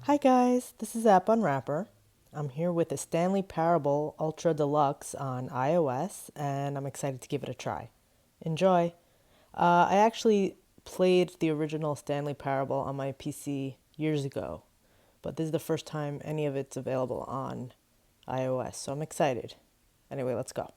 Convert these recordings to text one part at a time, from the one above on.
Hi guys, this is App Unwrapper. I'm here with the Stanley Parable Ultra Deluxe on iOS, and I'm excited to give it a try. Enjoy! I actually played the original Stanley Parable on my PC years ago, but this is the first time any of it's available on iOS, so I'm excited. Anyway, let's go.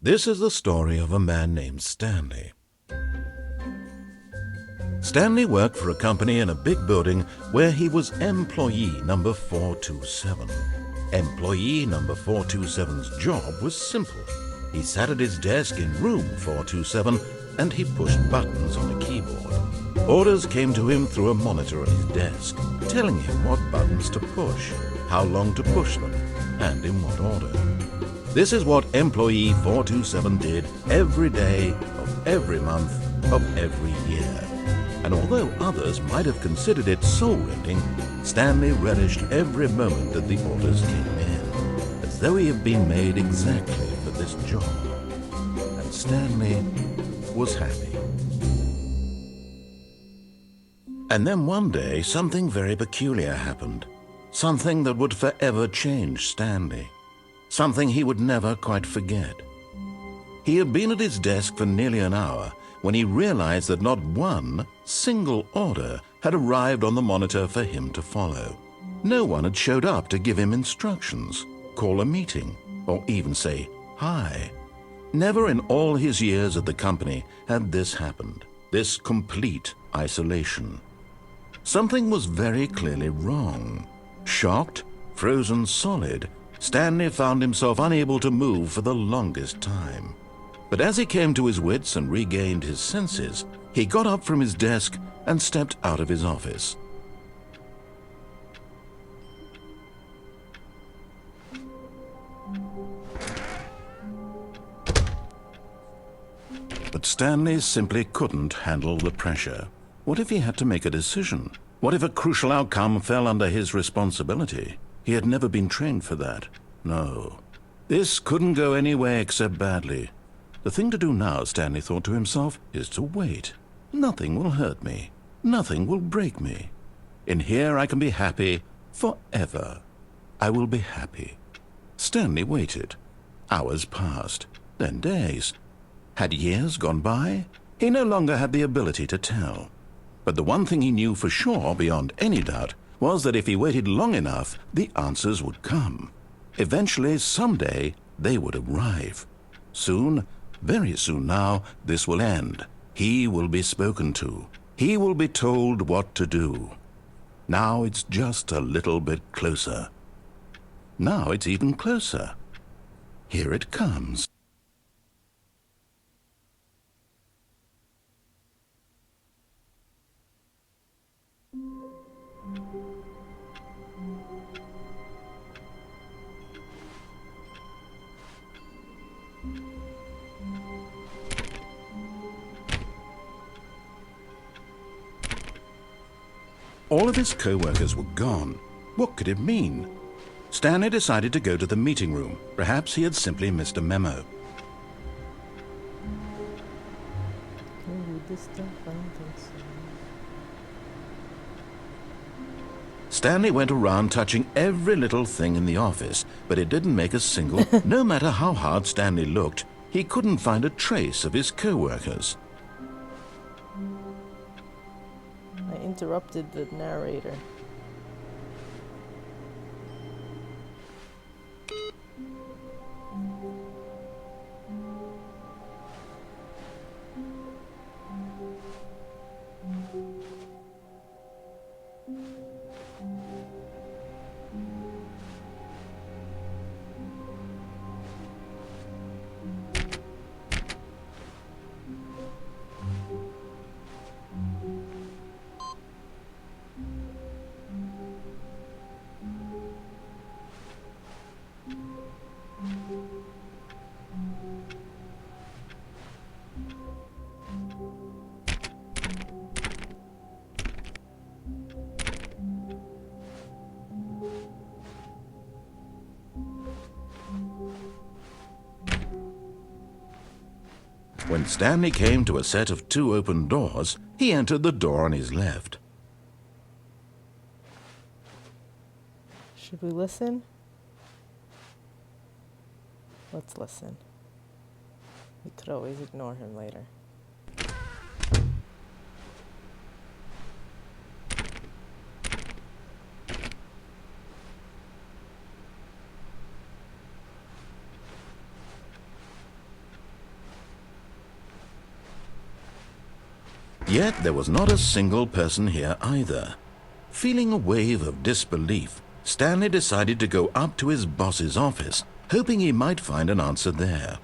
This is the story of a man named Stanley. Stanley worked for a company in a big building where he was employee number 427. Employee number 427's job was simple. He sat at his desk in room 427 and he pushed buttons on a keyboard. Orders came to him through a monitor at his desk, telling him what buttons to push, how long to push them, and in what order. This is what employee 427 did every day of every month of every year. And although others might have considered it soul-rending, Stanley relished every moment that the orders came in, as though he had been made exactly for this job. And Stanley was happy. And then one day, something very peculiar happened. Something that would forever change Stanley. Something he would never quite forget. He had been at his desk for nearly an hour when he realized that not one single order had arrived on the monitor for him to follow. No one had showed up to give him instructions, call a meeting, or even say hi. Never in all his years at the company had this happened, this complete isolation. Something was very clearly wrong. Shocked, frozen solid, Stanley found himself unable to move for the longest time. But as he came to his wits and regained his senses, he got up from his desk and stepped out of his office. But Stanley simply couldn't handle the pressure. What if he had to make a decision? What if a crucial outcome fell under his responsibility? He had never been trained for that. No. This couldn't go any way except badly. The thing to do now, Stanley thought to himself, is to wait. Nothing will hurt me. Nothing will break me. In here I can be happy forever. I will be happy. Stanley waited. Hours passed, then days. Had years gone by? He no longer had the ability to tell. But the one thing he knew for sure, beyond any doubt, was that if he waited long enough, the answers would come. Eventually, someday, they would arrive. Soon, very soon now, this will end. He will be spoken to. He will be told what to do. Now it's just a little bit closer. Now it's even closer. Here it comes. All of his co-workers were gone. What could it mean? Stanley decided to go to the meeting room. Perhaps he had simply missed a memo. Stanley went around touching every little thing in the office, but it didn't make a single. No matter how hard Stanley looked, he couldn't find a trace of his co-workers. I interrupted the narrator. When Stanley came to a set of 2 open doors, he entered the door on his left. Should we listen? Let's listen. We could always ignore him later. Yet there was not a single person here either. Feeling a wave of disbelief, Stanley decided to go up to his boss's office, hoping he might find an answer there.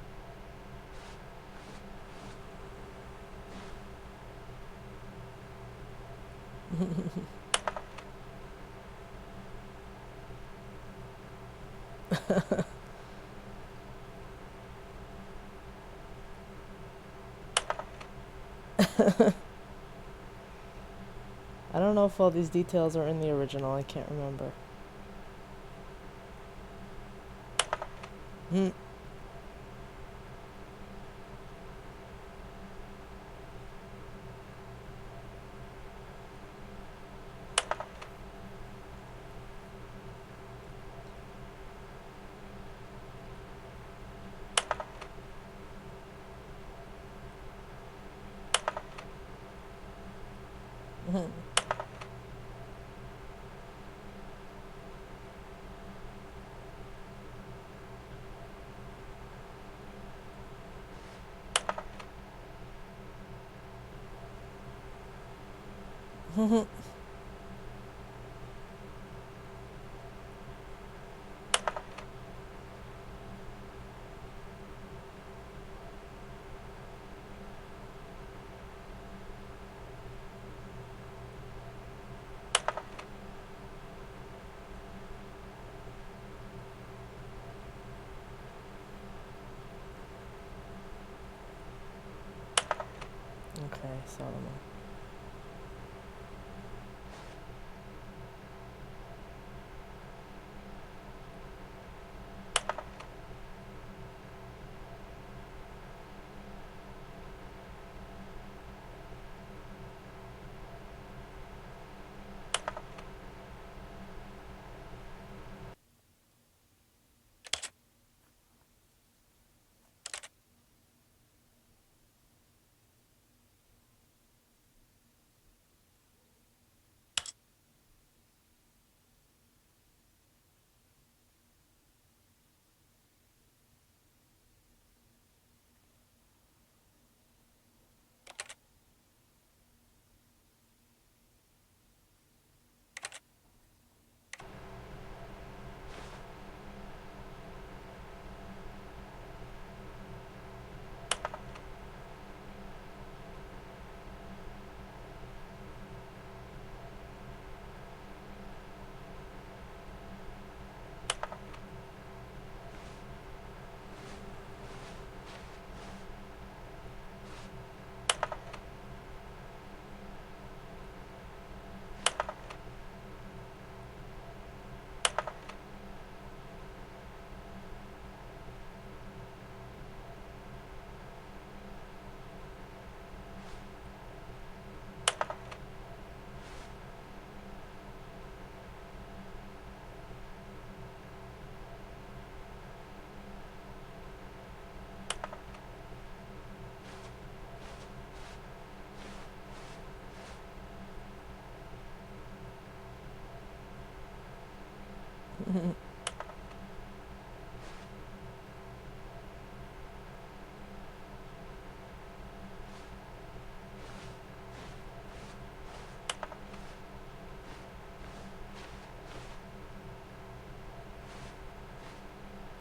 I don't know if all these details are in the original. I can't remember. Okay, Solomon.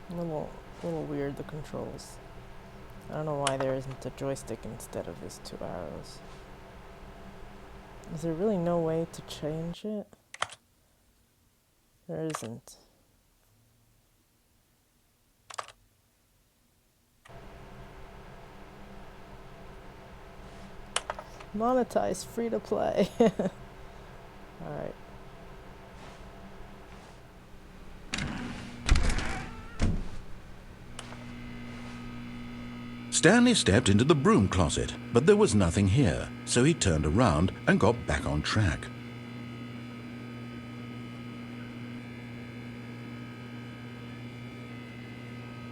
A little weird, the controls. I don't know why there isn't a joystick instead of his 2 arrows. Is there really no way to change it? There isn't. Monetize, free to play. Alright. Stanley stepped into the broom closet, but there was nothing here, so he turned around and got back on track.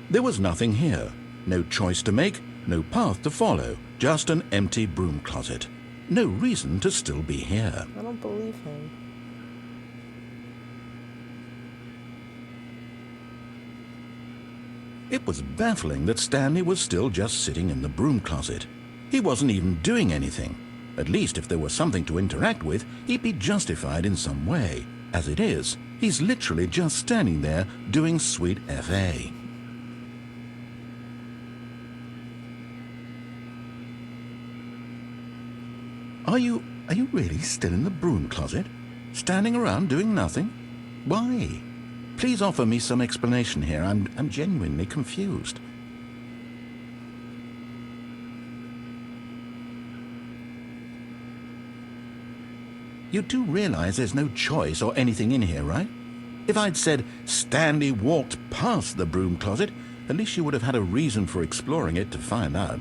There was nothing here. No choice to make, no path to follow, just an empty broom closet. No reason to still be here. I don't believe him. It was baffling that Stanley was still just sitting in the broom closet. He wasn't even doing anything. At least if there was something to interact with, he'd be justified in some way. As it is, he's literally just standing there doing sweet FA. Are you really still in the broom closet? Standing around doing nothing? Why? Please offer me some explanation here. I'm genuinely confused. You do realize there's no choice or anything in here, right? If I'd said Stanley walked past the broom closet, at least you would have had a reason for exploring it to find out.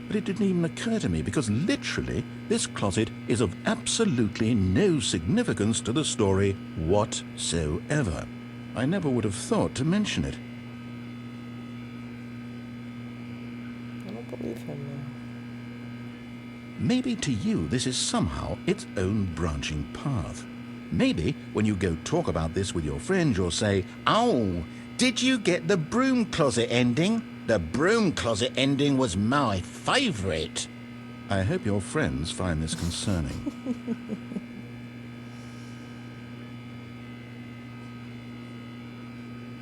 But it didn't even occur to me because literally this closet is of absolutely no significance to the story whatsoever. I never would have thought to mention it. I don't believe him now. Maybe to you this is somehow its own branching path. Maybe when you go talk about this with your friends you'll say, "Oh, did you get the broom closet ending? The broom closet ending was my favourite." I hope your friends find this concerning.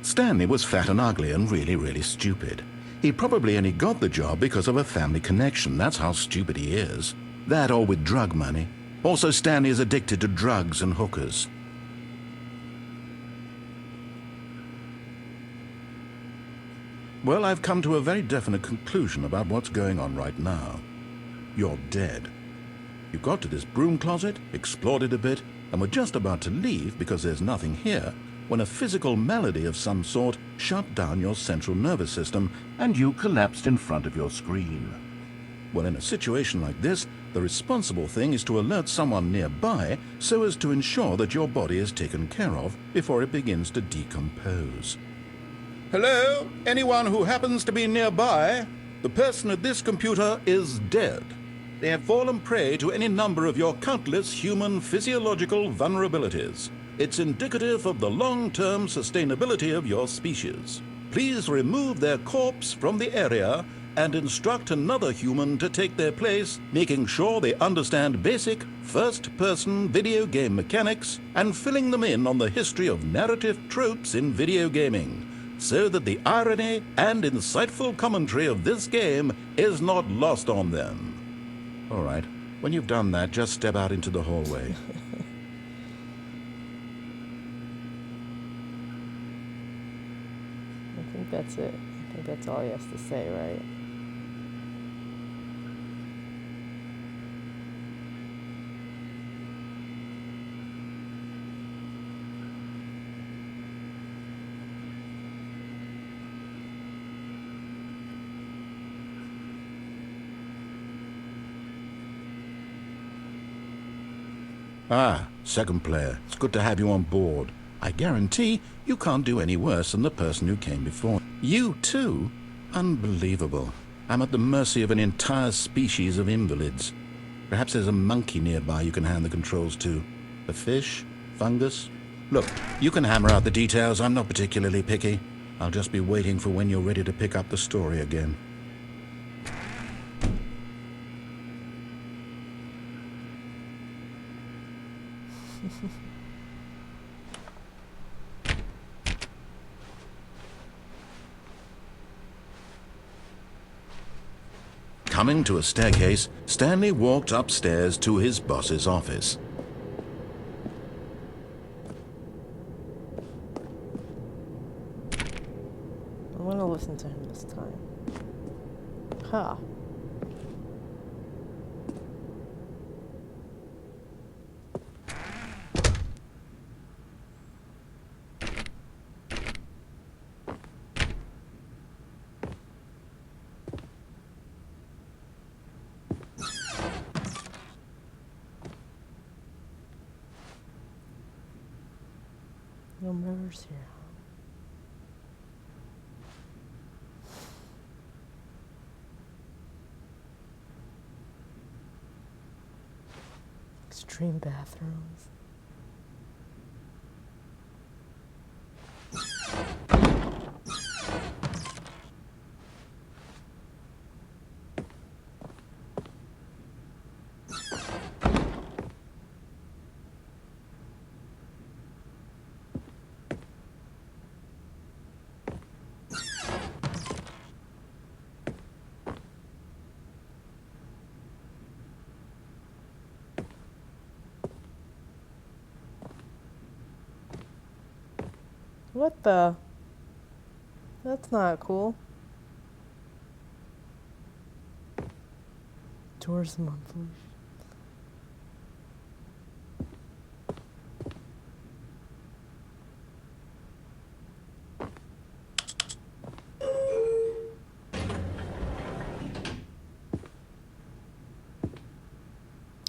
Stanley was fat and ugly and really stupid. He probably only got the job because of a family connection. That's how stupid he is. That or with drug money. Also, Stanley is addicted to drugs and hookers. Well, I've come to a very definite conclusion about what's going on right now. You're dead. You got to this broom closet, explored it a bit, and were just about to leave because there's nothing here, when a physical malady of some sort shut down your central nervous system and you collapsed in front of your screen. Well, in a situation like this, the responsible thing is to alert someone nearby so as to ensure that your body is taken care of before it begins to decompose. Hello? Anyone who happens to be nearby? The person at this computer is dead. They have fallen prey to any number of your countless human physiological vulnerabilities. It's indicative of the long-term sustainability of your species. Please remove their corpse from the area and instruct another human to take their place, making sure they understand basic first-person video game mechanics and filling them in on the history of narrative tropes in video gaming, so that the irony and insightful commentary of this game is not lost on them. All right, when you've done that, just step out into the hallway. I think that's it. I think that's all he has to say, right? Ah, second player. It's good to have you on board. I guarantee you can't do any worse than the person who came before. You too? Unbelievable. I'm at the mercy of an entire species of invalids. Perhaps there's a monkey nearby you can hand the controls to. A fish? Fungus? Look, you can hammer out the details. I'm not particularly picky. I'll just be waiting for when you're ready to pick up the story again. Coming to a staircase, Stanley walked upstairs to his boss's office. I'm gonna listen to him this time. Huh. No mirrors here. Extreme bathrooms. What the? That's not cool. Tourism on pollution.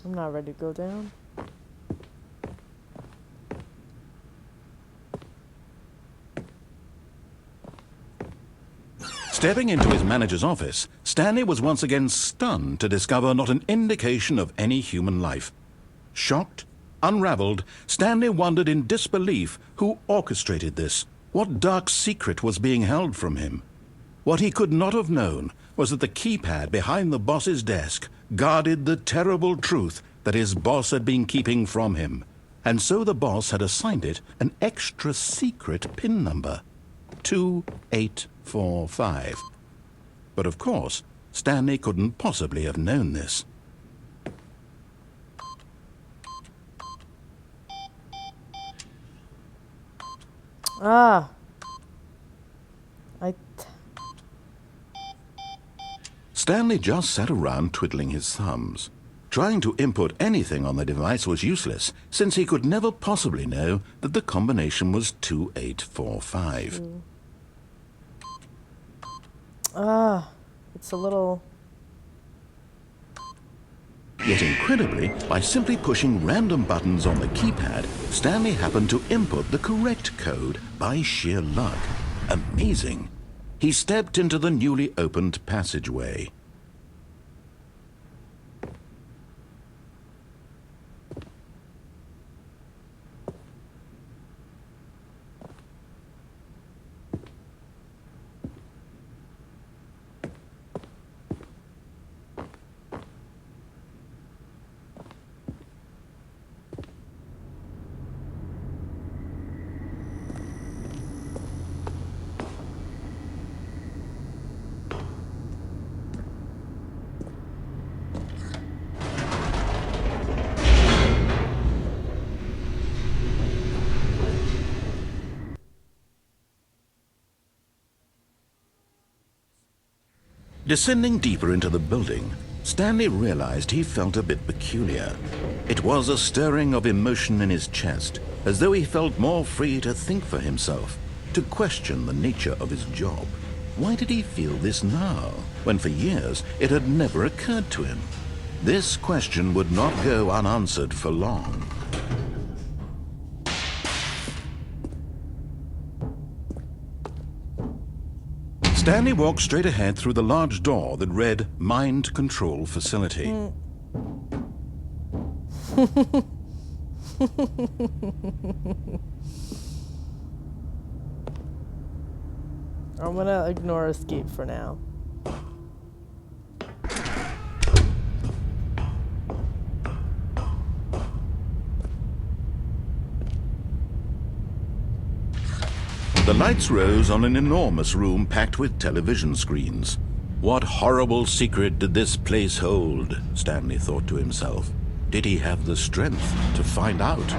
I'm not ready to go down. Stepping into his manager's office, Stanley was once again stunned to discover not an indication of any human life. Shocked, unraveled, Stanley wondered in disbelief who orchestrated this, what dark secret was being held from him. What he could not have known was that the keypad behind the boss's desk guarded the terrible truth that his boss had been keeping from him, and so the boss had assigned it an extra secret PIN number, 2845. But of course, Stanley couldn't possibly have known this. Ah. Stanley just sat around twiddling his thumbs. Trying to input anything on the device was useless, since he could never possibly know that the combination was 2845. Ah. It's a little... Yet incredibly, by simply pushing random buttons on the keypad, Stanley happened to input the correct code by sheer luck. Amazing. He stepped into the newly opened passageway. Descending deeper into the building, Stanley realized he felt a bit peculiar. It was a stirring of emotion in his chest, as though he felt more free to think for himself, to question the nature of his job. Why did he feel this now, when for years it had never occurred to him? This question would not go unanswered for long. Stanley walked straight ahead through the large door that read Mind Control Facility. I'm gonna ignore escape for now. The lights rose on an enormous room packed with television screens. What horrible secret did this place hold? Stanley thought to himself. Did he have the strength to find out?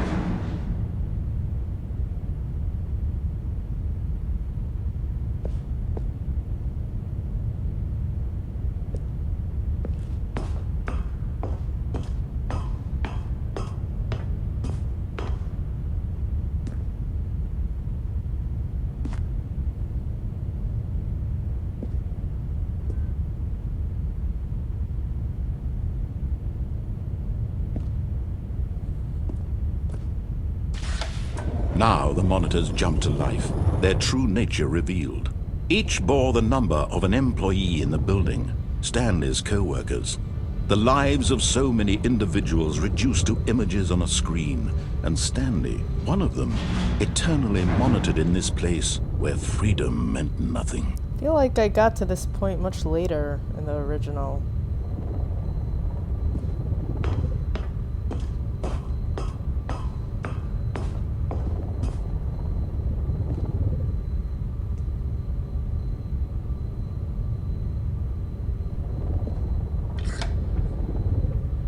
Now the monitors jumped to life, their true nature revealed. Each bore the number of an employee in the building, Stanley's co-workers. The lives of so many individuals reduced to images on a screen, and Stanley, one of them, eternally monitored in this place where freedom meant nothing. I feel like I got to this point much later in the original.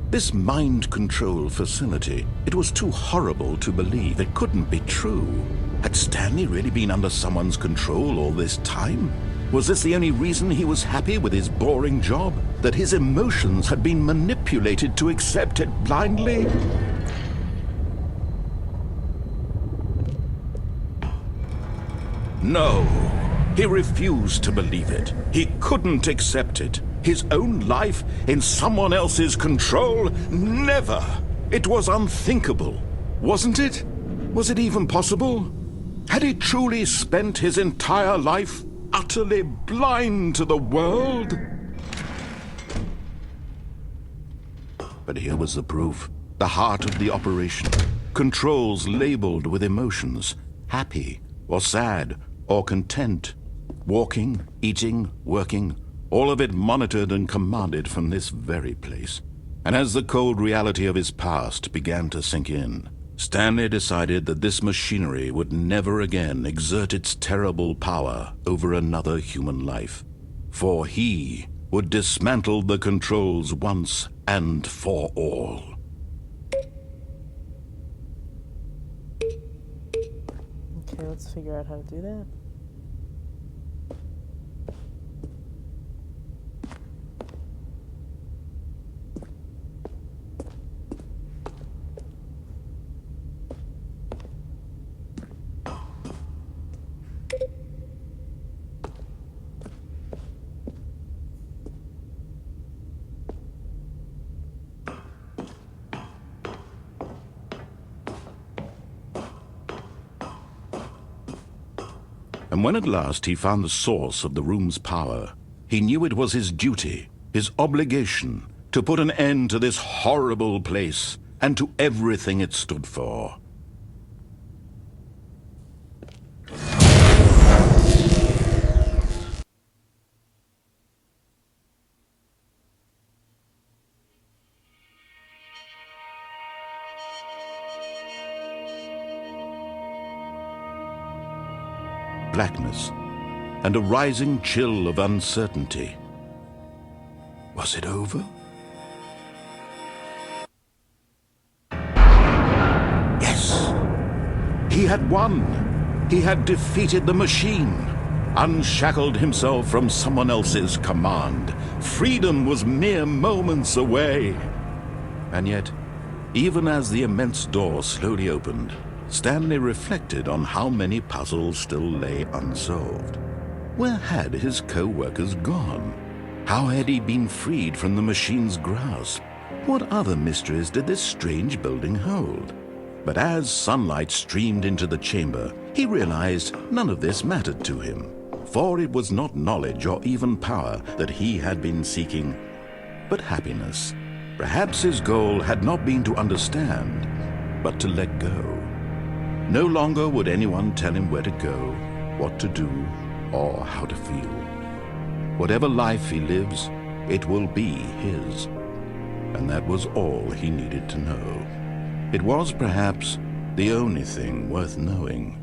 This mind control facility, it was too horrible to believe. It couldn't be true. Had Stanley really been under someone's control all this time? Was this the only reason he was happy with his boring job? That his emotions had been manipulated to accept it blindly? No. He refused to believe it. He couldn't accept it. His own life in someone else's control? Never! It was unthinkable, wasn't it? Was it even possible? Had he truly spent his entire life utterly blind to the world? But here was the proof. The heart of the operation. Controls labeled with emotions. Happy, or sad, or content. Walking, eating, working. All of it monitored and commanded from this very place. And as the cold reality of his past began to sink in, Stanley decided that this machinery would never again exert its terrible power over another human life. For he would dismantle the controls once and for all. Okay, let's figure out how to do that. And when at last he found the source of the room's power, he knew it was his duty, his obligation, to put an end to this horrible place and to everything it stood for. Blackness, and a rising chill of uncertainty. Was it over? Yes! He had won! He had defeated the machine, unshackled himself from someone else's command. Freedom was mere moments away. And yet, even as the immense door slowly opened, Stanley reflected on how many puzzles still lay unsolved. Where had his co-workers gone? How had he been freed from the machine's grasp? What other mysteries did this strange building hold? But as sunlight streamed into the chamber, he realized none of this mattered to him, for it was not knowledge or even power that he had been seeking, but happiness. Perhaps his goal had not been to understand, but to let go. No longer would anyone tell him where to go, what to do, or how to feel. Whatever life he lives, it will be his. And that was all he needed to know. It was perhaps the only thing worth knowing.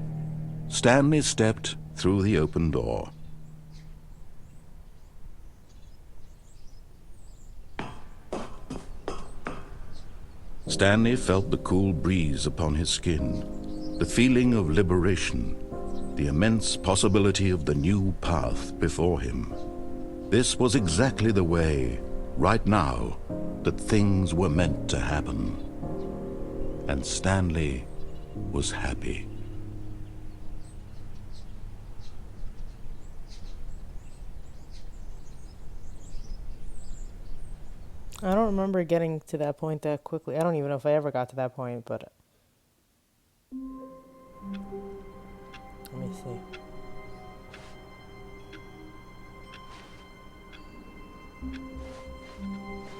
Stanley stepped through the open door. Stanley felt the cool breeze upon his skin, the feeling of liberation, the immense possibility of the new path before him. This was exactly the way, right now, that things were meant to happen. And Stanley was happy. I don't remember getting to that point that quickly. I don't even know if I ever got to that point, but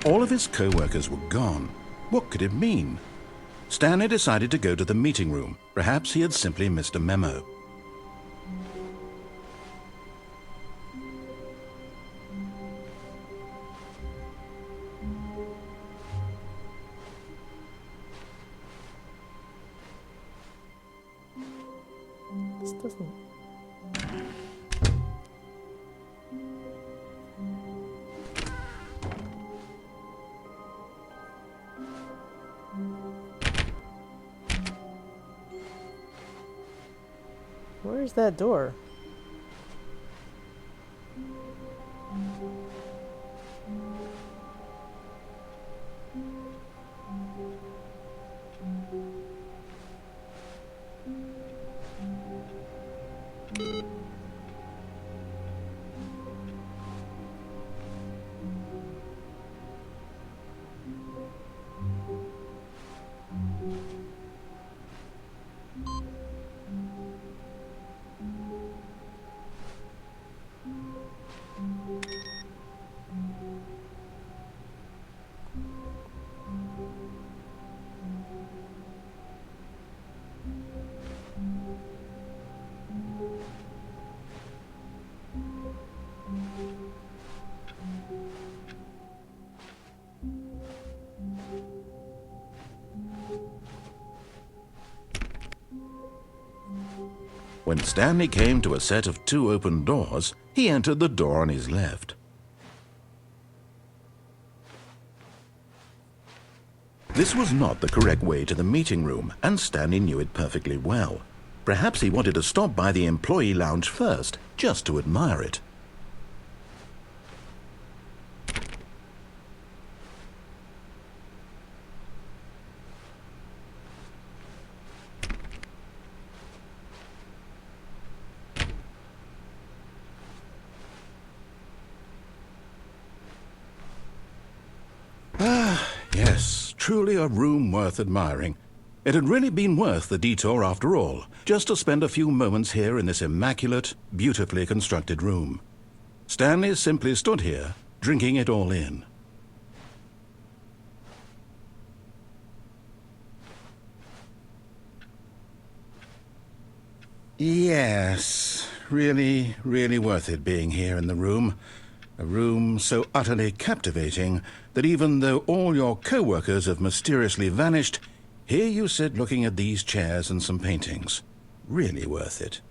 All of his co-workers were gone. What could it mean? Stanley decided to go to the meeting room. Perhaps he had simply missed a memo. This doesn't... Where's that door? When Stanley came to a set of 2 open doors, he entered the door on his left. This was not the correct way to the meeting room, and Stanley knew it perfectly well. Perhaps he wanted to stop by the employee lounge first, just to admire it. Yes, truly a room worth admiring. It had really been worth the detour after all, just to spend a few moments here in this immaculate, beautifully constructed room. Stanley simply stood here, drinking it all in. Yes, really, really worth it being here in the room. A room so utterly captivating that even though all your co-workers have mysteriously vanished, here you sit looking at these chairs and some paintings. Really worth it.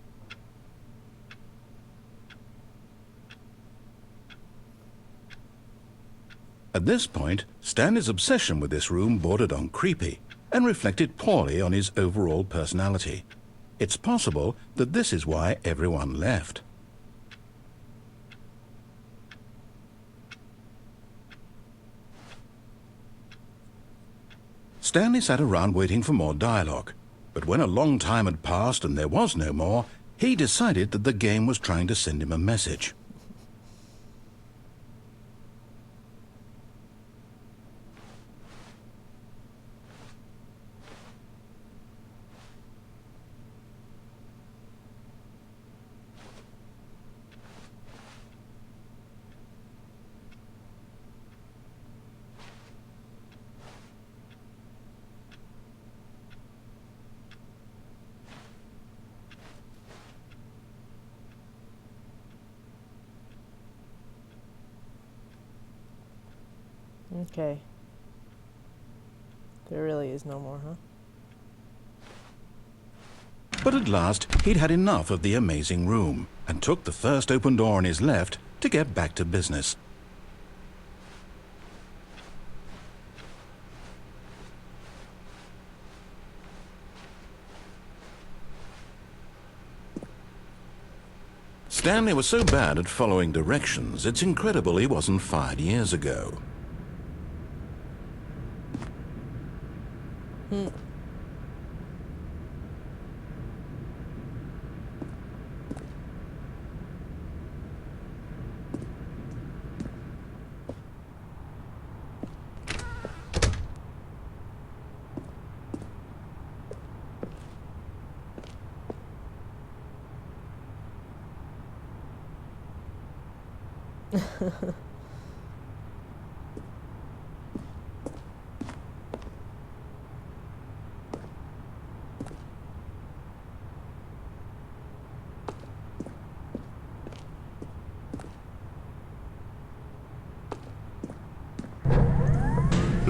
At this point, Stanley's obsession with this room bordered on creepy and reflected poorly on his overall personality. It's possible that this is why everyone left. Stanley sat around waiting for more dialogue, but when a long time had passed and there was no more, he decided that the game was trying to send him a message. Okay. There really is no more, huh? But at last, he'd had enough of the amazing room, and took the first open door on his left to get back to business. Stanley was so bad at following directions, it's incredible he wasn't fired years ago.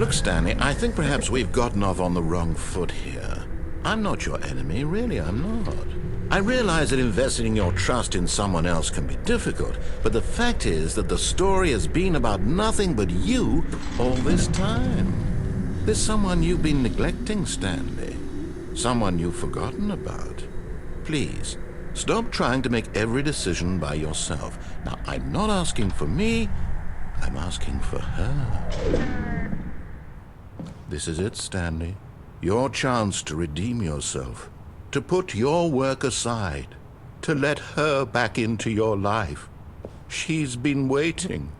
Look, Stanley, I think perhaps we've gotten off on the wrong foot here. I'm not your enemy, really, I'm not. I realize that investing your trust in someone else can be difficult, but the fact is that the story has been about nothing but you all this time. There's someone you've been neglecting, Stanley. Someone you've forgotten about. Please, stop trying to make every decision by yourself. Now, I'm not asking for me, I'm asking for her. This is it, Stanley. Your chance to redeem yourself. To put your work aside. To let her back into your life. She's been waiting.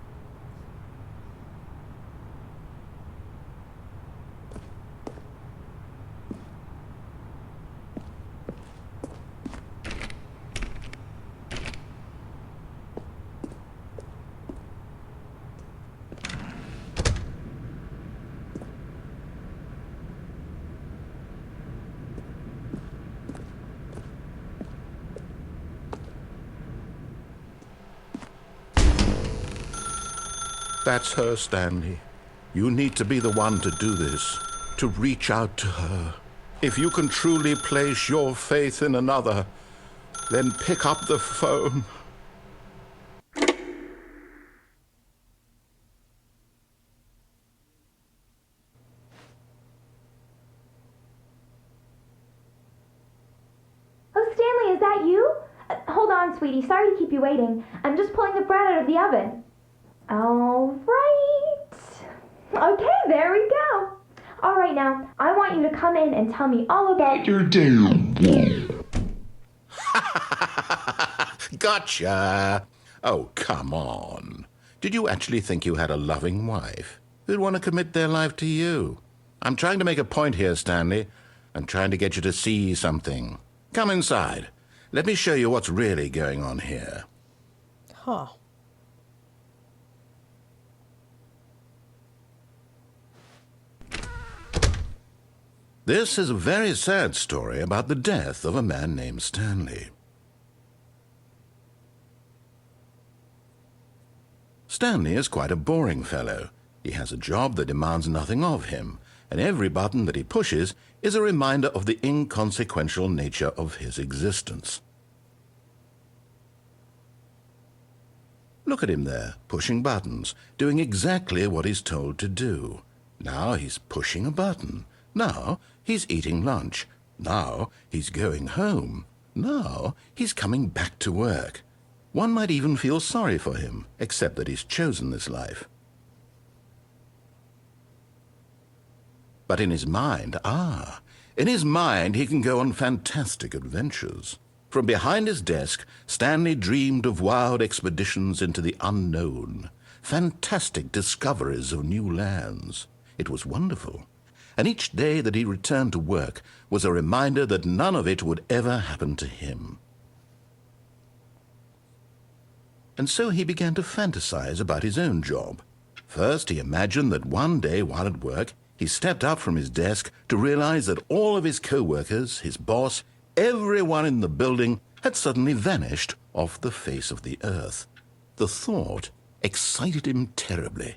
That's her, Stanley. You need to be the one to do this, to reach out to her. If you can truly place your faith in another, then pick up the phone. Oh, Stanley, is that you? Hold on, sweetie. Sorry to keep you waiting. I'm just pulling the bread out of the oven. All right. Okay, there we go. All right, now, I want you to come in and tell me all about your day. Gotcha! Oh, come on. Did you actually think you had a loving wife who'd want to commit their life to you? I'm trying to make a point here, Stanley. I'm trying to get you to see something. Come inside. Let me show you what's really going on here. Huh. This is a very sad story about the death of a man named Stanley. Stanley is quite a boring fellow. He has a job that demands nothing of him, and every button that he pushes is a reminder of the inconsequential nature of his existence. Look at him there, pushing buttons, doing exactly what he's told to do. Now he's pushing a button. Now he's eating lunch. Now he's going home. Now he's coming back to work. One might even feel sorry for him, except that he's chosen this life. But in his mind, he can go on fantastic adventures. From behind his desk, Stanley dreamed of wild expeditions into the unknown, fantastic discoveries of new lands. It was wonderful. And each day that he returned to work was a reminder that none of it would ever happen to him. And so he began to fantasize about his own job. First, he imagined that one day while at work, he stepped up from his desk to realize that all of his co-workers, his boss, everyone in the building had suddenly vanished off the face of the earth. The thought excited him terribly.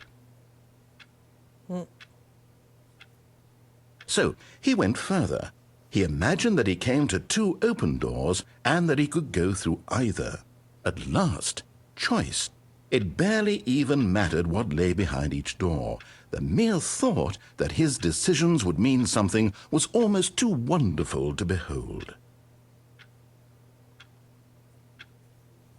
So he went further. He imagined that he came to two open doors and that he could go through either. At last, choice. It barely even mattered what lay behind each door. The mere thought that his decisions would mean something was almost too wonderful to behold.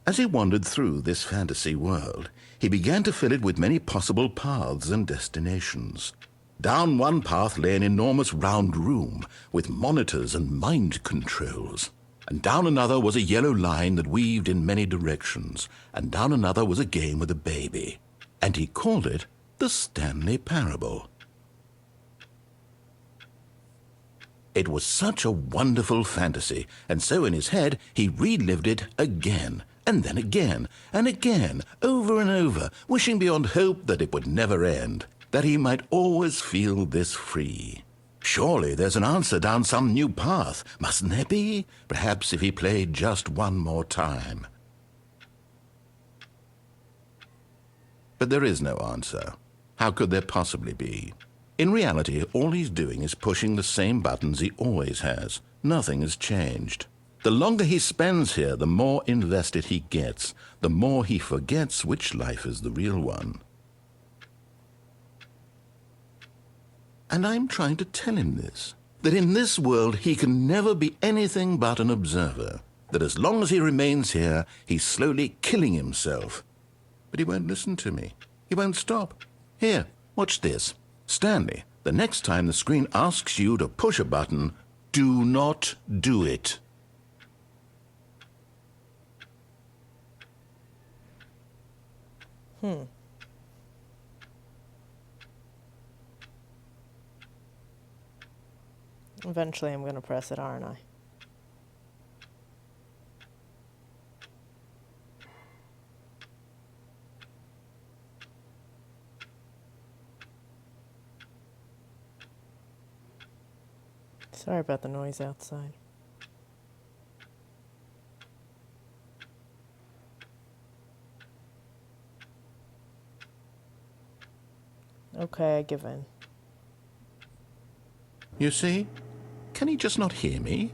As he wandered through this fantasy world, he began to fill it with many possible paths and destinations. Down one path lay an enormous round room with monitors and mind controls. And down another was a yellow line that weaved in many directions. And down another was a game with a baby. And he called it the Stanley Parable. It was such a wonderful fantasy, and so in his head he relived it again, and then again, and again, over and over, wishing beyond hope that it would never end, that he might always feel this free. Surely there's an answer down some new path, mustn't there be? Perhaps if he played just one more time. But there is no answer. How could there possibly be? In reality, all he's doing is pushing the same buttons he always has. Nothing has changed. The longer he spends here, the more invested he gets, the more he forgets which life is the real one. And I'm trying to tell him this, that in this world he can never be anything but an observer, that as long as he remains here, he's slowly killing himself. But he won't listen to me. He won't stop. Here, watch this. Stanley, the next time the screen asks you to push a button, do not do it. Eventually I'm going to press it, aren't I? Sorry about the noise outside. Okay, I give in. You see? Can he just not hear me?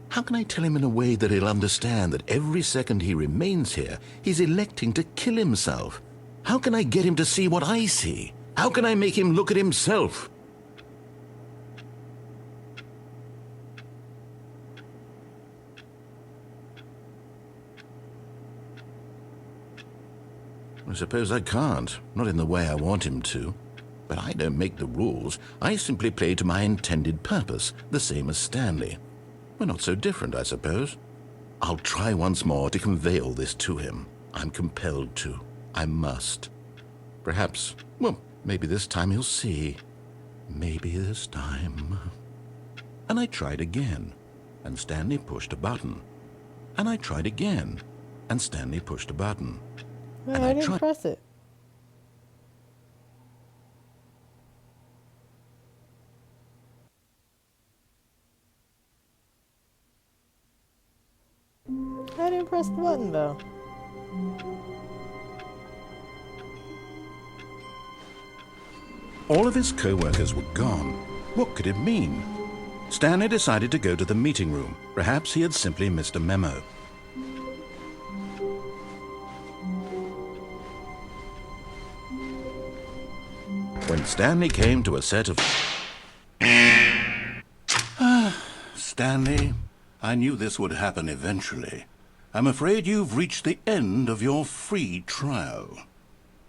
How can I tell him in a way that he'll understand that every second he remains here, he's electing to kill himself? How can I get him to see what I see? How can I make him look at himself? I suppose I can't, not in the way I want him to. But I don't make the rules. I simply play to my intended purpose, the same as Stanley. We're not so different, I suppose. I'll try once more to convey all this to him. I'm compelled to. I must. Perhaps, well, maybe this time he'll see. Maybe this time. And I tried again, and Stanley pushed a button. And I tried again, and Stanley pushed a button. Well, I didn't press it. I didn't press the button, though. All of his co-workers were gone. What could it mean? Stanley decided to go to the meeting room. Perhaps he had simply missed a memo. When Stanley came to a set of... Stanley, I knew this would happen eventually. I'm afraid you've reached the end of your free trial.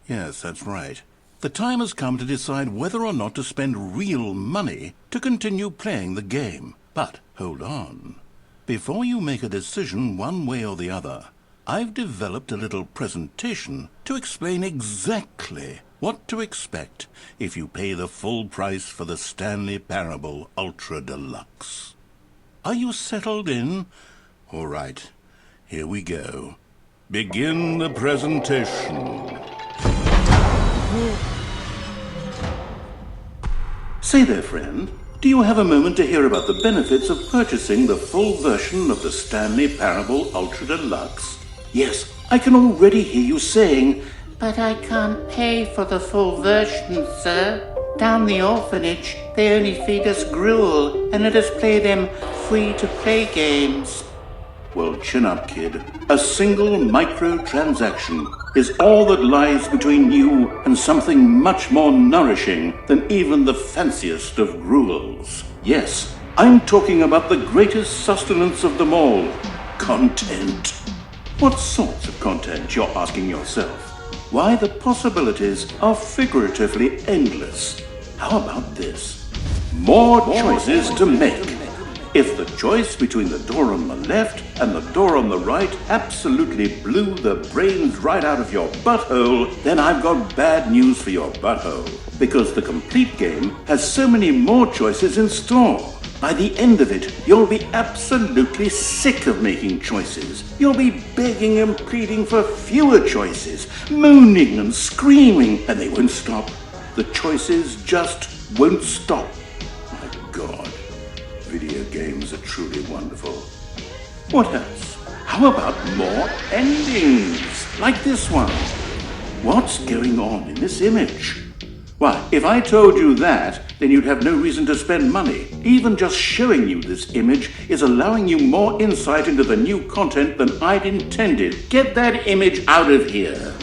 Yes, that's right. The time has come to decide whether or not to spend real money to continue playing the game. But hold on. Before you make a decision one way or the other, I've developed a little presentation to explain exactly what to expect if you pay the full price for the Stanley Parable Ultra Deluxe. Are you settled in? All right, here we go. Begin the presentation. Say there, friend, do you have a moment to hear about the benefits of purchasing the full version of the Stanley Parable Ultra Deluxe? Yes, I can already hear you saying, "But I can't pay for the full version, sir. Down the orphanage, they only feed us gruel and let us play them free-to-play games." Well, chin up, kid. A single microtransaction is all that lies between you and something much more nourishing than even the fanciest of gruels. Yes, I'm talking about the greatest sustenance of them all. Content. What sorts of content, you're asking yourself? Why, the possibilities are figuratively endless. How about this? More choices to make. If the choice between the door on the left and the door on the right absolutely blew the brains right out of your butthole, then I've got bad news for your butthole. Because the complete game has so many more choices in store. By the end of it, you'll be absolutely sick of making choices. You'll be begging and pleading for fewer choices, mooning and screaming, and they won't stop. The choices just won't stop. My God, video games are truly wonderful. What else? How about more endings, like this one? What's going on in this image? Why, if I told you that, then you'd have no reason to spend money. Even just showing you this image is allowing you more insight into the new content than I'd intended. Get that image out of here.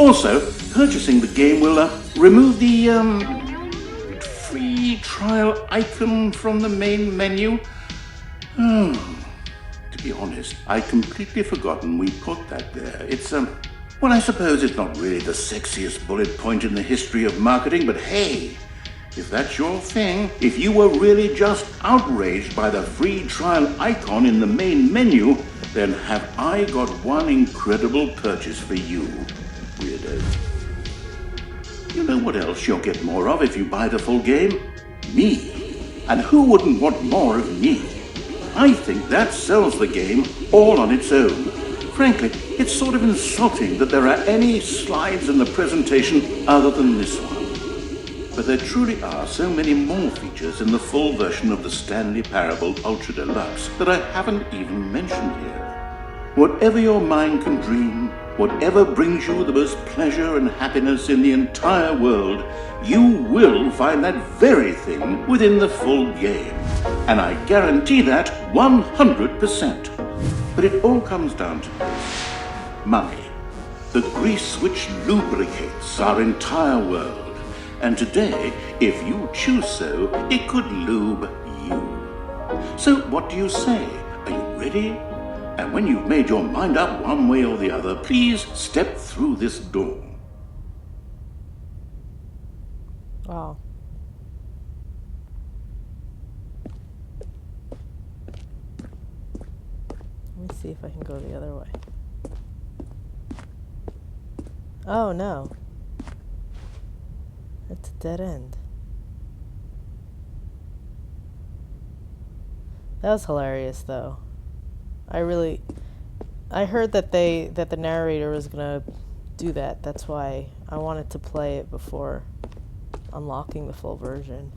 Also, purchasing the game will remove the free trial icon from the main menu. To be honest, I'd completely forgotten we put that there. It's, well, I suppose it's not really the sexiest bullet point in the history of marketing, but hey, if that's your thing, if you were really just outraged by the free trial icon in the main menu, then have I got one incredible purchase for you, weirdo. You know what else you'll get more of if you buy the full game? Me. And who wouldn't want more of me? I think that sells the game all on its own. Frankly, it's sort of insulting that there are any slides in the presentation other than this one. But there truly are so many more features in the full version of the Stanley Parable Ultra Deluxe that I haven't even mentioned here. Whatever your mind can dream, whatever brings you the most pleasure and happiness in the entire world, you will find that very thing within the full game. And I guarantee that 100%. But it all comes down to this. Money. The grease which lubricates our entire world. And today, if you choose so, it could lube you. So what do you say? Are you ready? And when you've made your mind up one way or the other, please step through this door. Wow. Let me see if I can go the other way. Oh no. It's a dead end. That was hilarious though. I heard that the narrator was gonna do that. That's why I wanted to play it before unlocking the full version.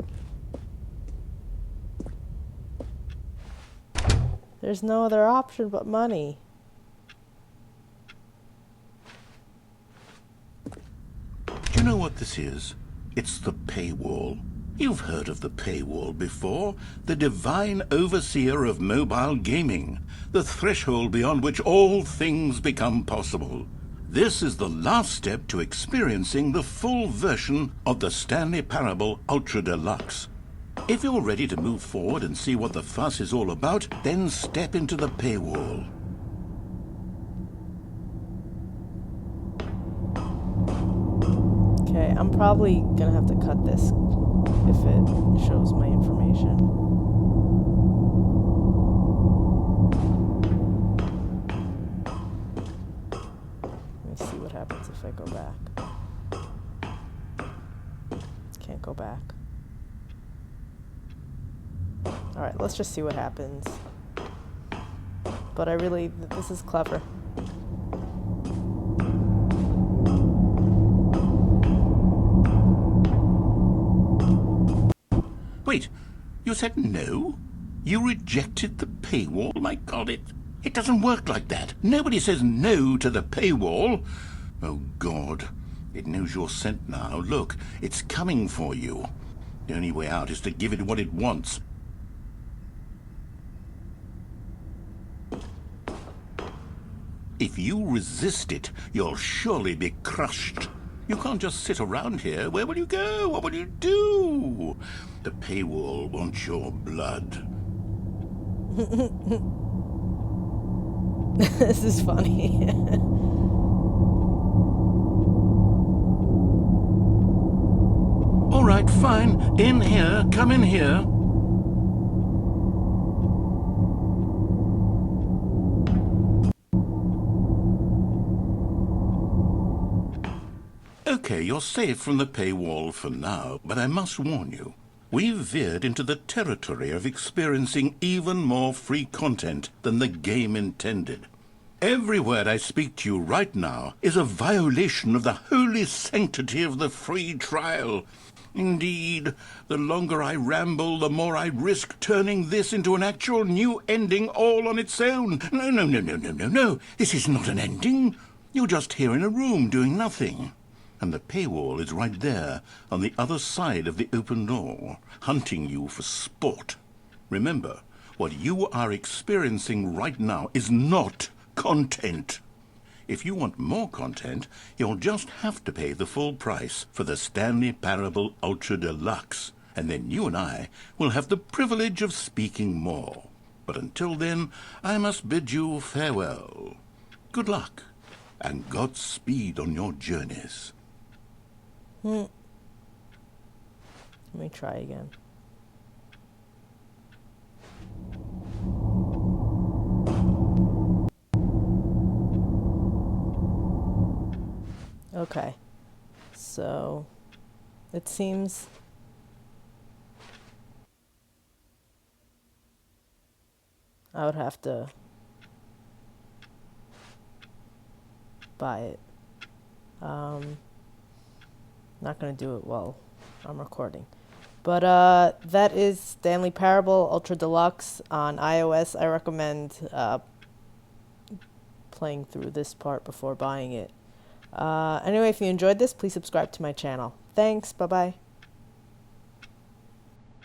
There's no other option but money. Do you know what this is? It's the paywall. You've heard of the paywall before. The divine overseer of mobile gaming. The threshold beyond which all things become possible. This is the last step to experiencing the full version of the Stanley Parable Ultra Deluxe. If you're ready to move forward and see what the fuss is all about, then step into the paywall. Okay, I'm probably gonna have to cut this if it shows my information. Let me see what happens if I go back. Can't go back. Alright, let's just see what happens. But this is clever. Wait, you said no? You rejected the paywall? My God, it doesn't work like that. Nobody says no to the paywall. Oh, God. It knows you're sent now. Look, it's coming for you. The only way out is to give it what it wants. If you resist it, you'll surely be crushed. You can't just sit around here. Where will you go? What will you do? The paywall wants your blood. This is funny. All right, fine. In here. Come in here. Okay, you're safe from the paywall for now, but I must warn you. We've veered into the territory of experiencing even more free content than the game intended. Every word I speak to you right now is a violation of the holy sanctity of the free trial. Indeed, the longer I ramble, the more I risk turning this into an actual new ending all on its own. No. This is not an ending. You're just here in a room doing nothing. And the paywall is right there, on the other side of the open door, hunting you for sport. Remember, what you are experiencing right now is not content. If you want more content, you'll just have to pay the full price for the Stanley Parable Ultra Deluxe, and then you and I will have the privilege of speaking more. But until then, I must bid you farewell. Good luck, and Godspeed on your journeys. Let me try again. Okay, so it seems I would have to buy it. Not gonna do it while I'm recording. But that is Stanley Parable Ultra Deluxe on iOS. I recommend playing through this part before buying it. Anyway, if you enjoyed this, please subscribe to my channel. Thanks, bye-bye.